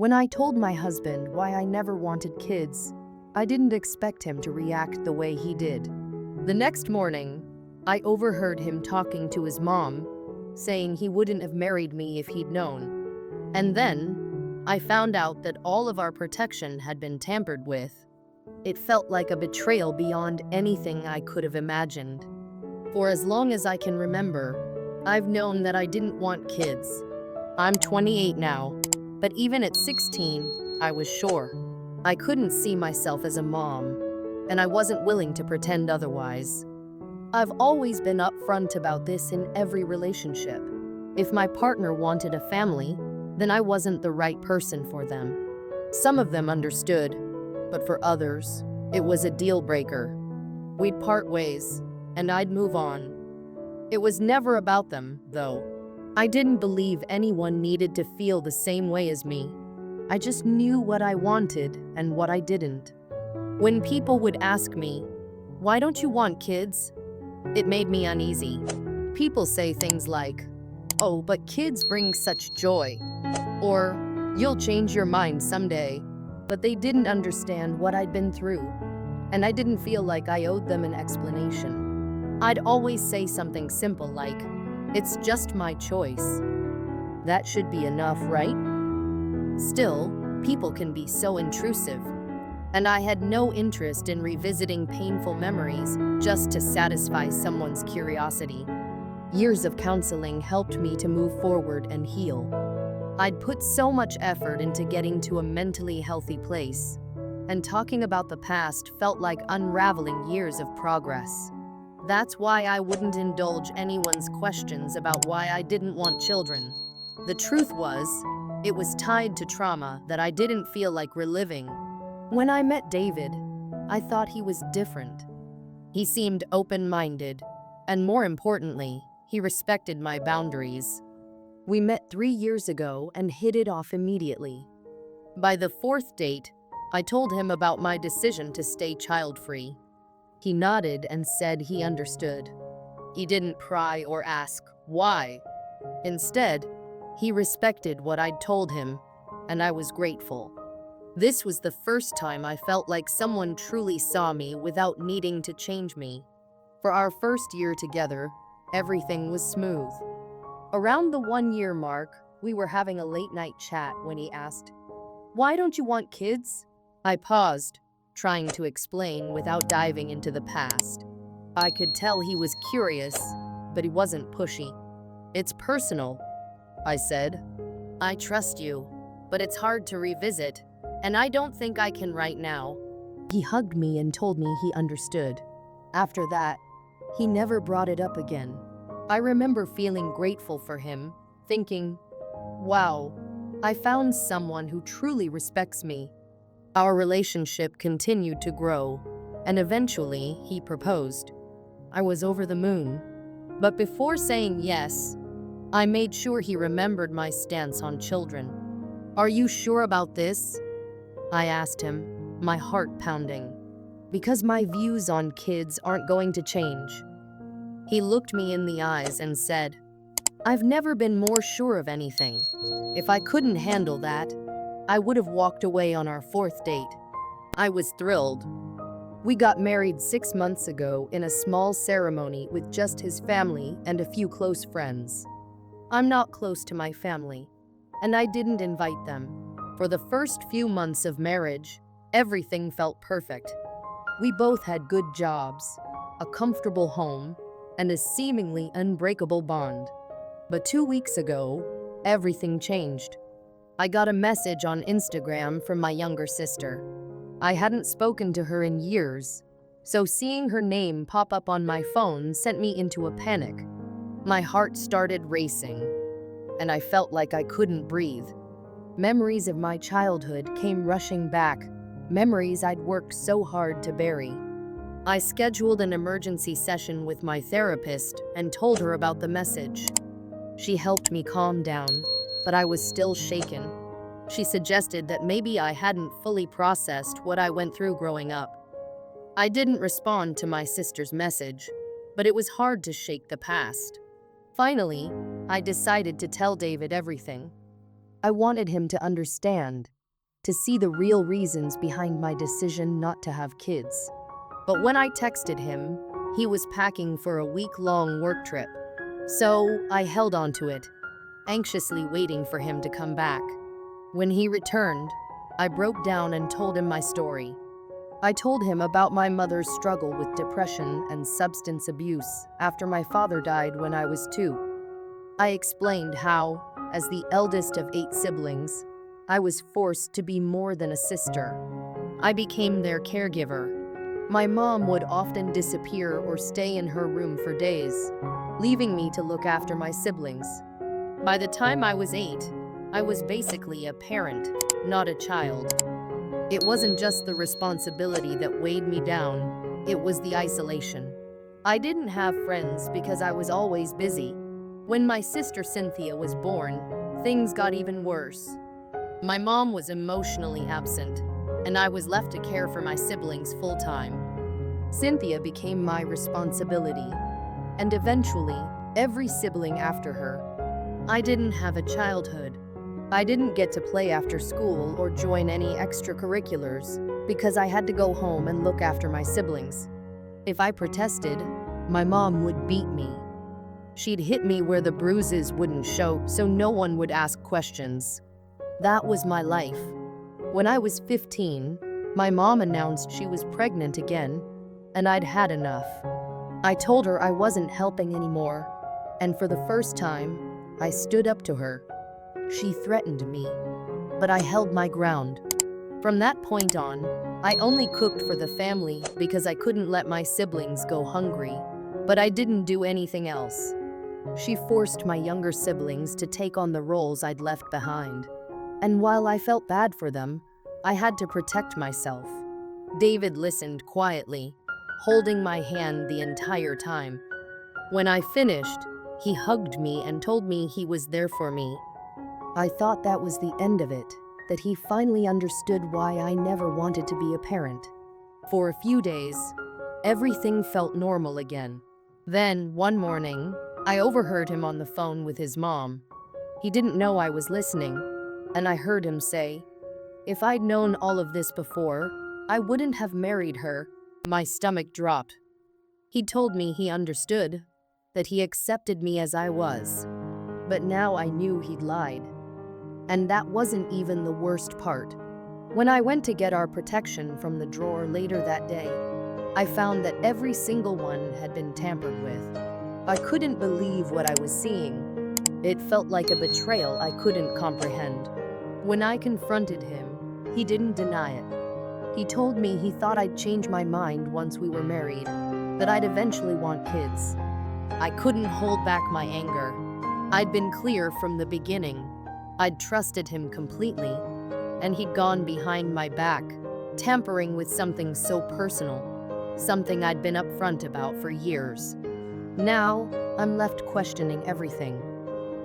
When I told my husband why I never wanted kids, I didn't expect him to react the way he did. The next morning, I overheard him talking to his mom, saying he wouldn't have married me if he'd known. And then, I found out that all of our protection had been tampered with. It felt like a betrayal beyond anything I could have imagined. For as long as I can remember, I've known that I didn't want kids. I'm 28 now, but even at 16, I was sure. I couldn't see myself as a mom, and I wasn't willing to pretend otherwise. I've always been upfront about this in every relationship. If my partner wanted a family, then I wasn't the right person for them. Some of them understood, but for others, it was a deal breaker. We'd part ways, and I'd move on. It was never about them, though. I didn't believe anyone needed to feel the same way as me. I just knew what I wanted and what I didn't. When people would ask me, "Why don't you want kids?" it made me uneasy. People say things like, "Oh, but kids bring such joy," or "You'll change your mind someday," but they didn't understand what I'd been through, and I didn't feel like I owed them an explanation. I'd always say something simple like, "It's just my choice." That should be enough, right? Still, people can be so intrusive, and I had no interest in revisiting painful memories just to satisfy someone's curiosity. Years of counseling helped me to move forward and heal. I'd put so much effort into getting to a mentally healthy place, and talking about the past felt like unraveling years of progress. That's why I wouldn't indulge anyone's questions about why I didn't want children. The truth was, it was tied to trauma that I didn't feel like reliving. When I met David, I thought he was different. He seemed open-minded, and more importantly, he respected my boundaries. We met 3 years ago and hit it off immediately. By the 4th date, I told him about my decision to stay child-free. He nodded and said he understood. He didn't pry or ask why. Instead, he respected what I'd told him, and I was grateful. This was the first time I felt like someone truly saw me without needing to change me. For our first year together, everything was smooth. Around the 1-year mark, we were having a late-night chat when he asked, "Why don't you want kids?" I paused, trying to explain without diving into the past. I could tell he was curious, but he wasn't pushy. "It's personal," I said. "I trust you, but it's hard to revisit, and I don't think I can right now." He hugged me and told me he understood. After that, he never brought it up again. I remember feeling grateful for him, thinking, wow, I found someone who truly respects me. Our relationship continued to grow, and eventually he proposed. I was over the moon. But before saying yes, I made sure he remembered my stance on children. "Are you sure about this?" I asked him, my heart pounding. "Because my views on kids aren't going to change." He looked me in the eyes and said, "I've never been more sure of anything. If I couldn't handle that, I would have walked away on our 4th date." I was thrilled. We got married 6 months ago in a small ceremony with just his family and a few close friends. I'm not close to my family, and I didn't invite them. For the first few months of marriage, everything felt perfect. We both had good jobs, a comfortable home, and a seemingly unbreakable bond. But 2 weeks ago, everything changed. I got a message on Instagram from my younger sister. I hadn't spoken to her in years, so seeing her name pop up on my phone sent me into a panic. My heart started racing, and I felt like I couldn't breathe. Memories of my childhood came rushing back, memories I'd worked so hard to bury. I scheduled an emergency session with my therapist and told her about the message. She helped me calm down, but I was still shaken. She suggested that maybe I hadn't fully processed what I went through growing up. I didn't respond to my sister's message, but it was hard to shake the past. Finally, I decided to tell David everything. I wanted him to understand, to see the real reasons behind my decision not to have kids. But when I texted him, he was packing for a week-long work trip. So I held on to it, anxiously waiting for him to come back. When he returned, I broke down and told him my story. I told him about my mother's struggle with depression and substance abuse after my father died when I was 2. I explained how, as the eldest of 8 siblings, I was forced to be more than a sister. I became their caregiver. My mom would often disappear or stay in her room for days, leaving me to look after my siblings. By the time I was 8, I was basically a parent, not a child. It wasn't just the responsibility that weighed me down, it was the isolation. I didn't have friends because I was always busy. When my sister Cynthia was born, things got even worse. My mom was emotionally absent, and I was left to care for my siblings full-time. Cynthia became my responsibility, and eventually, every sibling after her. I didn't have a childhood. I didn't get to play after school or join any extracurriculars because I had to go home and look after my siblings. If I protested, my mom would beat me. She'd hit me where the bruises wouldn't show so no one would ask questions. That was my life. When I was 15, my mom announced she was pregnant again, and I'd had enough. I told her I wasn't helping anymore, and for the first time, I stood up to her. She threatened me, but I held my ground. From that point on, I only cooked for the family because I couldn't let my siblings go hungry, but I didn't do anything else. She forced my younger siblings to take on the roles I'd left behind. And while I felt bad for them, I had to protect myself. David listened quietly, holding my hand the entire time. When I finished, he hugged me and told me he was there for me. I thought that was the end of it, that he finally understood why I never wanted to be a parent. For a few days, everything felt normal again. Then, one morning, I overheard him on the phone with his mom. He didn't know I was listening, and I heard him say, "If I'd known all of this before, I wouldn't have married her." My stomach dropped. He told me he understood, that he accepted me as I was. But now I knew he'd lied. And that wasn't even the worst part. When I went to get our protection from the drawer later that day, I found that every single one had been tampered with. I couldn't believe what I was seeing. It felt like a betrayal I couldn't comprehend. When I confronted him, he didn't deny it. He told me he thought I'd change my mind once we were married, that I'd eventually want kids. I couldn't hold back my anger. I'd been clear from the beginning. I'd trusted him completely, and he'd gone behind my back, tampering with something so personal, something I'd been upfront about for years. Now, I'm left questioning everything.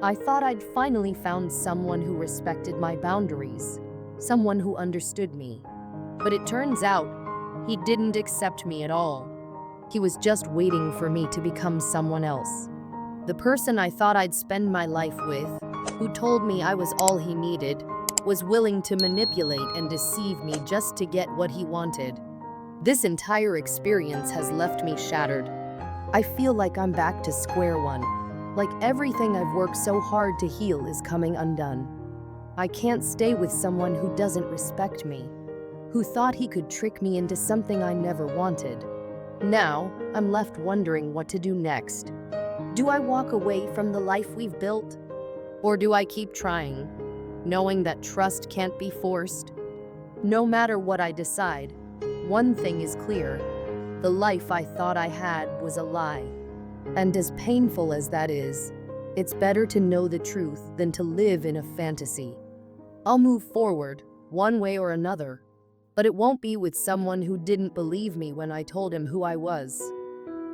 I thought I'd finally found someone who respected my boundaries, someone who understood me. But it turns out, he didn't accept me at all. He was just waiting for me to become someone else. The person I thought I'd spend my life with, who told me I was all he needed, was willing to manipulate and deceive me just to get what he wanted. This entire experience has left me shattered. I feel like I'm back to square one, like everything I've worked so hard to heal is coming undone. I can't stay with someone who doesn't respect me, who thought he could trick me into something I never wanted. Now, I'm left wondering what to do next. Do I walk away from the life we've built? Or do I keep trying, knowing that trust can't be forced? No matter what I decide, one thing is clear. The life I thought I had was a lie. And as painful as that is, it's better to know the truth than to live in a fantasy. I'll move forward, one way or another, but it won't be with someone who didn't believe me when I told him who I was.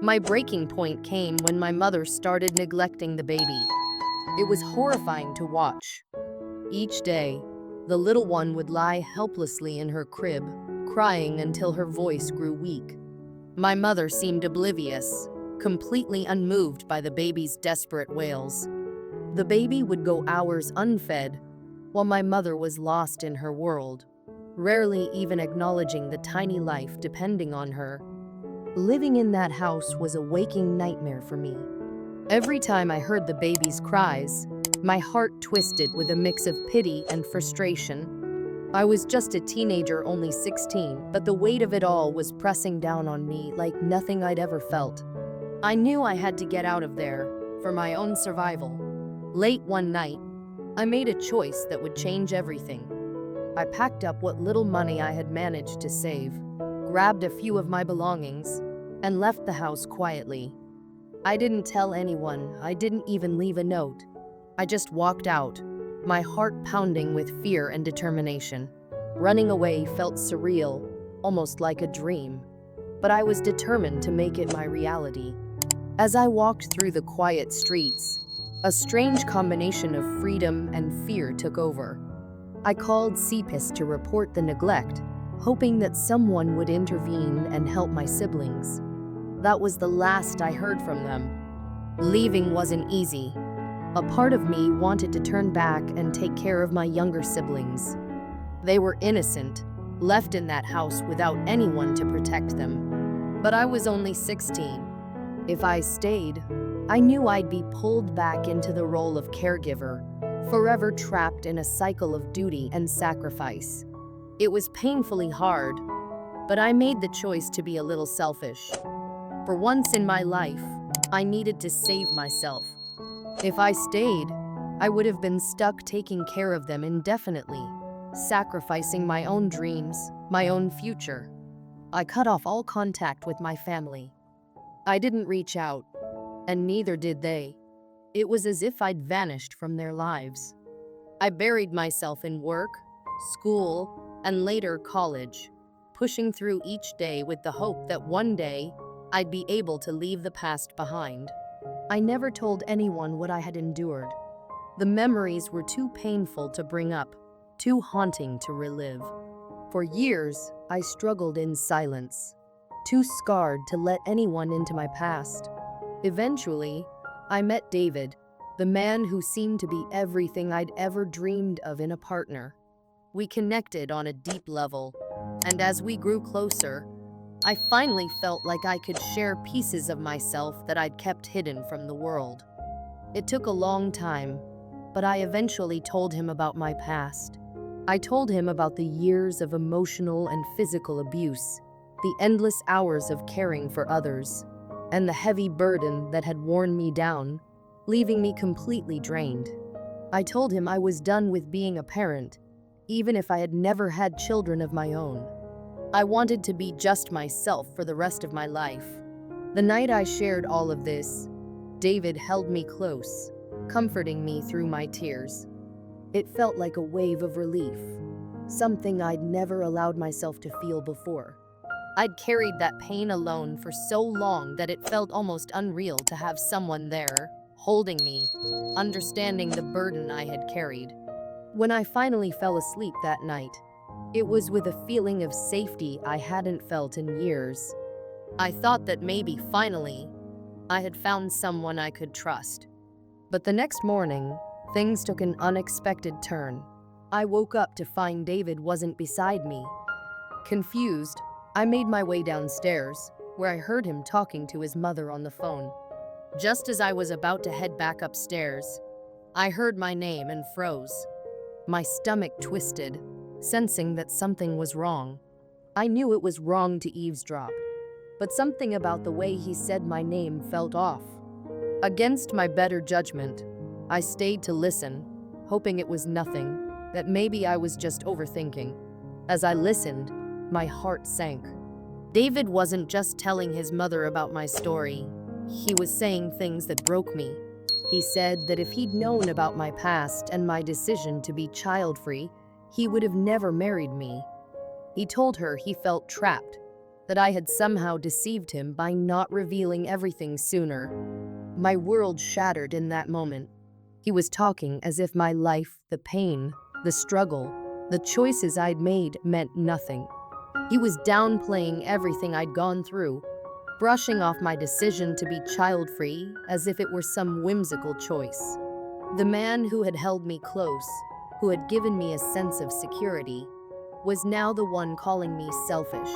My breaking point came when my mother started neglecting the baby. It was horrifying to watch. Each day, the little one would lie helplessly in her crib, crying until her voice grew weak. My mother seemed oblivious, completely unmoved by the baby's desperate wails. The baby would go hours unfed, while my mother was lost in her world, rarely even acknowledging the tiny life depending on her. Living in that house was a waking nightmare for me. Every time I heard the baby's cries, my heart twisted with a mix of pity and frustration. I was just a teenager, only 16, but the weight of it all was pressing down on me like nothing I'd ever felt. I knew I had to get out of there for my own survival. Late one night, I made a choice that would change everything. I packed up what little money I had managed to save, grabbed a few of my belongings, and left the house quietly. I didn't tell anyone, I didn't even leave a note. I just walked out, my heart pounding with fear and determination. Running away felt surreal, almost like a dream, but I was determined to make it my reality. As I walked through the quiet streets, a strange combination of freedom and fear took over. I called CPS to report the neglect, hoping that someone would intervene and help my siblings. That was the last I heard from them. Leaving wasn't easy. A part of me wanted to turn back and take care of my younger siblings. They were innocent, left in that house without anyone to protect them. But I was only 16. If I stayed, I knew I'd be pulled back into the role of caregiver, forever trapped in a cycle of duty and sacrifice. It was painfully hard, but I made the choice to be a little selfish. For once in my life, I needed to save myself. If I stayed, I would have been stuck taking care of them indefinitely, sacrificing my own dreams, my own future. I cut off all contact with my family. I didn't reach out, and neither did they. It was as if I'd vanished from their lives. I buried myself in work, school, and later college, pushing through each day with the hope that one day I'd be able to leave the past behind. I never told anyone what I had endured. The memories were too painful to bring up, too haunting to relive. For years, I struggled in silence, too scarred to let anyone into my past. Eventually, I met David, the man who seemed to be everything I'd ever dreamed of in a partner. We connected on a deep level, and as we grew closer, I finally felt like I could share pieces of myself that I'd kept hidden from the world. It took a long time, but I eventually told him about my past. I told him about the years of emotional and physical abuse, the endless hours of caring for others, and the heavy burden that had worn me down, leaving me completely drained. I told him I was done with being a parent, even if I had never had children of my own. I wanted to be just myself for the rest of my life. The night I shared all of this, David held me close, comforting me through my tears. It felt like a wave of relief, something I'd never allowed myself to feel before. I'd carried that pain alone for so long that it felt almost unreal to have someone there, holding me, understanding the burden I had carried. When I finally fell asleep that night, it was with a feeling of safety I hadn't felt in years. I thought that maybe finally, I had found someone I could trust. But the next morning, things took an unexpected turn. I woke up to find David wasn't beside me. Confused, I made my way downstairs, where I heard him talking to his mother on the phone. Just as I was about to head back upstairs, I heard my name and froze. My stomach twisted, sensing that something was wrong. I knew it was wrong to eavesdrop, but something about the way he said my name felt off. Against my better judgment, I stayed to listen, hoping it was nothing, that maybe I was just overthinking. As I listened, my heart sank. David wasn't just telling his mother about my story. He was saying things that broke me. He said that if he'd known about my past and my decision to be child-free, he would have never married me. He told her he felt trapped, that I had somehow deceived him by not revealing everything sooner. My world shattered in that moment. He was talking as if my life, the pain, the struggle, the choices I'd made meant nothing. He was downplaying everything I'd gone through, brushing off my decision to be child-free as if it were some whimsical choice. The man who had held me close, who had given me a sense of security, was now the one calling me selfish.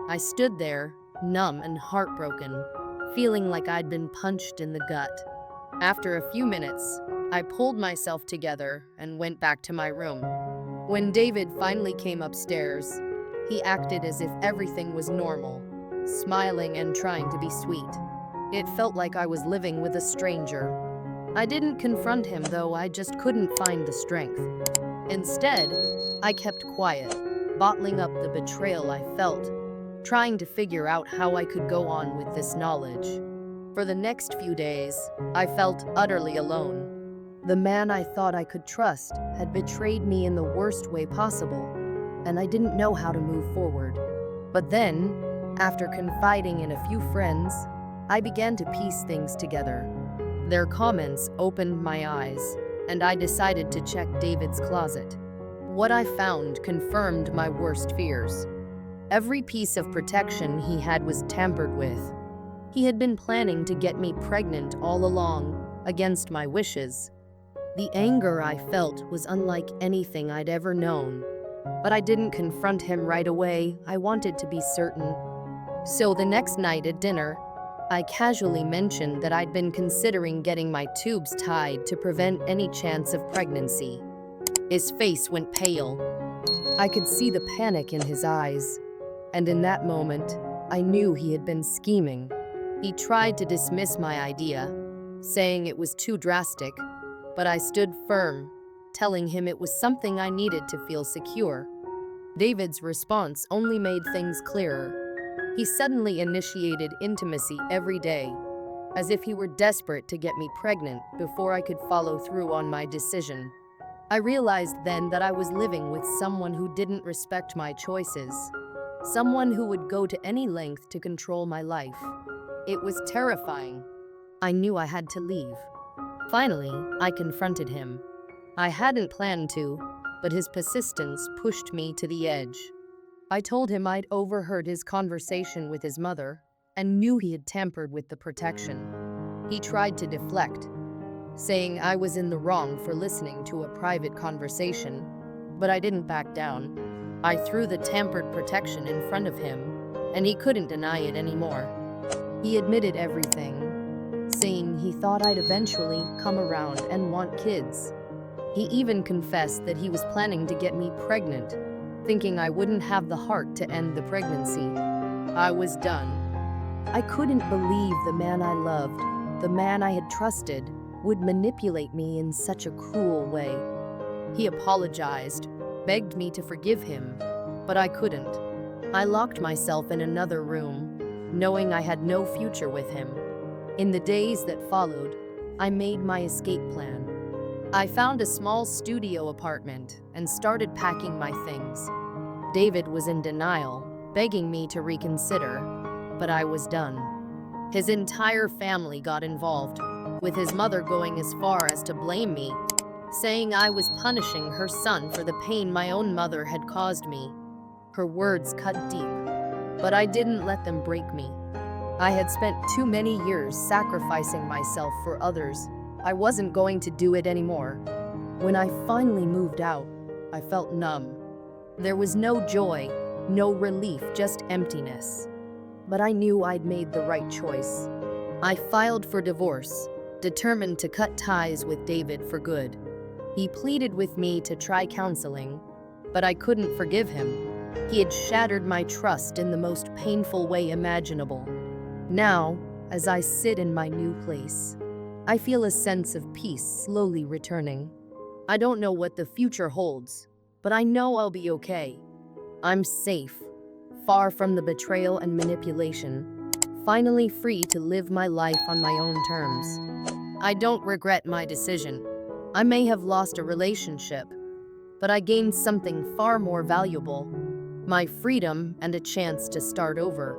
I stood there, numb and heartbroken, feeling like I'd been punched in the gut. After a few minutes, I pulled myself together and went back to my room. When David finally came upstairs, he acted as if everything was normal, smiling and trying to be sweet. It felt like I was living with a stranger. I didn't confront him, though. I just couldn't find the strength. Instead, I kept quiet, bottling up the betrayal I felt, trying to figure out how I could go on with this knowledge. For the next few days, I felt utterly alone. The man I thought I could trust had betrayed me in the worst way possible, and I didn't know how to move forward. But then, after confiding in a few friends, I began to piece things together. Their comments opened my eyes, and I decided to check David's closet. What I found confirmed my worst fears. Every piece of protection he had was tampered with. He had been planning to get me pregnant all along, against my wishes. The anger I felt was unlike anything I'd ever known. But I didn't confront him right away. I wanted to be certain. So the next night at dinner, I casually mentioned that I'd been considering getting my tubes tied to prevent any chance of pregnancy. His face went pale. I could see the panic in his eyes, and in that moment, I knew he had been scheming. He tried to dismiss my idea, saying it was too drastic, but I stood firm, telling him it was something I needed to feel secure. David's response only made things clearer. He suddenly initiated intimacy every day, as if he were desperate to get me pregnant before I could follow through on my decision. I realized then that I was living with someone who didn't respect my choices, someone who would go to any length to control my life. It was terrifying. I knew I had to leave. Finally, I confronted him. I hadn't planned to, but his persistence pushed me to the edge. I told him I'd overheard his conversation with his mother and knew he had tampered with the protection. He tried to deflect, saying I was in the wrong for listening to a private conversation, but I didn't back down. I threw the tampered protection in front of him, and he couldn't deny it anymore. He admitted everything, saying he thought I'd eventually come around and want kids. He even confessed that he was planning to get me pregnant, thinking I wouldn't have the heart to end the pregnancy. I was done. I couldn't believe the man I loved, the man I had trusted, would manipulate me in such a cruel way. He apologized, begged me to forgive him, but I couldn't. I locked myself in another room, knowing I had no future with him. In the days that followed, I made my escape plan. I found a small studio apartment and started packing my things. David was in denial, begging me to reconsider, but I was done. His entire family got involved, with his mother going as far as to blame me, saying I was punishing her son for the pain my own mother had caused me. Her words cut deep, but I didn't let them break me. I had spent too many years sacrificing myself for others. I wasn't going to do it anymore. When I finally moved out, I felt numb. There was no joy, no relief, just emptiness. But I knew I'd made the right choice. I filed for divorce, determined to cut ties with David for good. He pleaded with me to try counseling, but I couldn't forgive him. He had shattered my trust in the most painful way imaginable. Now, as I sit in my new place, I feel a sense of peace slowly returning. I don't know what the future holds, but I know I'll be okay. I'm safe, far from the betrayal and manipulation, finally free to live my life on my own terms. I don't regret my decision. I may have lost a relationship, but I gained something far more valuable: my freedom and a chance to start over.